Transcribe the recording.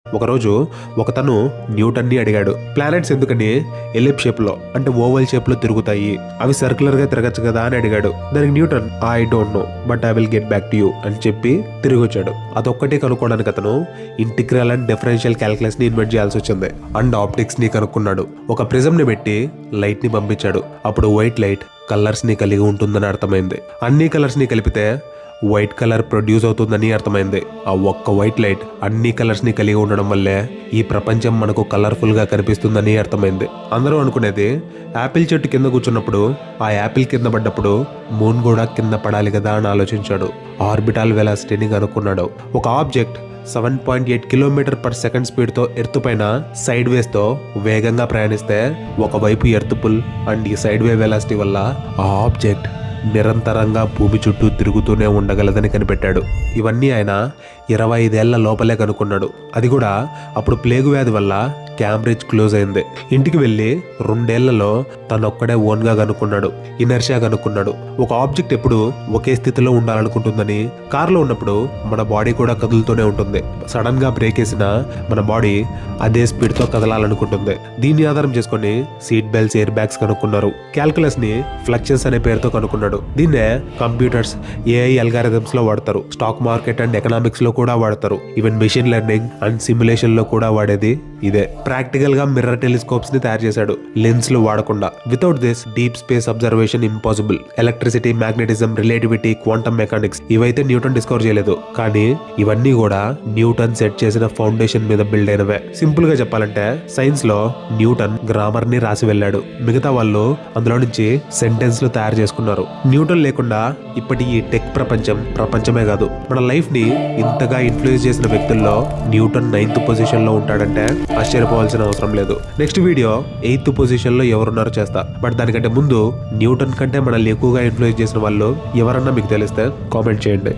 ఒకరోజు ఒకతను న్యూటన్ని అడిగాడు, ప్లానెట్స్ ఎందుకని ఎలిప్ షేప్ లో అంటే ఓవల్ షేప్ లో తిరుగుతాయి, అవి సర్క్యులర్ గా తిరగచ్చు కదా అని అడిగాడు. దానికి Newton I don't know but I will get back to you అని చెప్పి తిరిగి వచ్చాడు. అదొక్కటి కనుక్కోవడానికి అతను ఇంటిగ్రల్ అండ్ డిఫరెన్షియల్ క్యాలిక్యులస్ ని ఇన్వెంట్ చేయాల్సి వచ్చింది. అండ్ ఆప్టిక్స్ ని కనుక్కున్నాడు. ఒక ప్రిజం ని పెట్టి లైట్ ని పంపించాడు. అప్పుడు వైట్ లైట్ కలర్స్ ని కలిగి ఉంటుందని అర్థమైంది. అన్ని కలర్స్ ని కలిపితే వైట్ కలర్ ప్రొడ్యూస్ అవుతుందని అర్థమైంది. ఆ ఒక్క వైట్ లైట్ అన్ని కలర్స్ ని కలిగి ఉండడం వల్లే ఈ ప్రపంచం మనకు కలర్ఫుల్ గా కనిపిస్తుందని అర్థమైంది. అందరూ అనుకునేది యాపిల్ చెట్టు కింద కూర్చున్నప్పుడు ఆ యాపిల్ కింద పడ్డప్పుడు మూన్ కూడా కింద పడాలి కదా అని ఆలోచించాడు. ఆర్బిటాల్ వెలాసిటీని కనుక్కున్నాడు. ఒక ఆబ్జెక్ట్ 7.8 km/s స్పీడ్ తో ఎర్త్ పైన సైడ్ వేస్ తో వేగంగా ప్రయాణిస్తే ఒకవైపు ఎర్త్ పుల్ అండ్ ఈ సైడ్ వే వెలాసిటీ వల్ల ఆ ఆబ్జెక్ట్ నిరంతరంగా భూమి చుట్టూ తిరుగుతూనే ఉండగలదని కనిపెట్టాడు. ఇవన్నీ ఆయన 25 ఏళ్ల లోపలే కనుక్కున్నాడు. అది కూడా అప్పుడు ప్లేగు వ్యాధి వల్ల క్యాంబ్రిడ్జ్ క్లోజ్ అయింది. ఇంటికి వెళ్ళి 2 ఏళ్లలో తనొక్కడే ఓన్ గా కనుక్కున్నాడు. ఇనర్షియా కనుక్కున్నాడు. ఒక ఆబ్జెక్ట్ ఎప్పుడు ఒకే స్థితిలో ఉండాలనుకుంటుందని, కారులో ఉన్నప్పుడు మన బాడీ కూడా కదులుతూనే ఉంటుంది. సడన్ గా బ్రేక్ వేసినా మన బాడీ అదే స్పీడ్ తో కదలాలనుకుంటుంది. దీన్ని ఆధారం చేసుకుని సీట్ బెల్ట్స్, ఎయిర్ బ్యాగ్స్ కనుక్కున్నారు. క్యాల్కులస్ ని ఫ్లక్సెస్ అనే పేరుతో కనుక్కున్నాడు. దీన్నే కంప్యూటర్స్, ఏఐ అల్గారిథమ్స్ లో వాడతారు. స్టాక్ మార్కెట్ అండ్ ఎకనామిక్స్ లో కూడా వాడతారు. Even machine learning and simulation లో కూడా వాడేది ఇదే. ప్రాక్టికల్ గా మిర్రర్ టెలిస్కోప్స్ ని తయారు చేశాడు, లెన్స్ లు వాడకుండా. Without this deep space observation impossible. Electricity, magnetism, relativity, quantum mechanics ఇవైతే న్యూటన్ డిస్కవర్ చేయలేదు, కానీ ఇవన్నీ కూడా న్యూటన్ సెట్ చేసిన ఫౌండేషన్ మీద బిల్డ్ అయినవే. సింపుల్ గా చెప్పాలంటే సైన్స్ లో న్యూటన్ గ్రామర్ ని రాసి వెళ్ళాడు, మిగతా వాళ్ళు అందులో నుంచి సెంటెన్స్ లు తయారు చేసుకున్నారు. న్యూటన్ లేకుండా ఇప్పటి ఈ టెక్ ప్రపంచమే కాదు, మన లైఫ్ ని ఇంతగా ఇన్ఫ్లుయెన్స్ చేసిన వ్యక్తుల్లో న్యూటన్ 9th పొజిషన్ లో ఉంటాడంటే ఆశ్చర్యపోవాల్సిన అవసరం లేదు. నెక్స్ట్ వీడియో 8th పొజిషన్ లో ఎవరున్నారో చేస్తా. బట్ దానికంటే ముందు న్యూటన్ కంటే మనల్ని ఎక్కువగా ఇన్ఫ్లుయెన్స్ చేసిన వాళ్ళు ఎవరన్నా మీకు తెలిస్తే కామెంట్ చేయండి.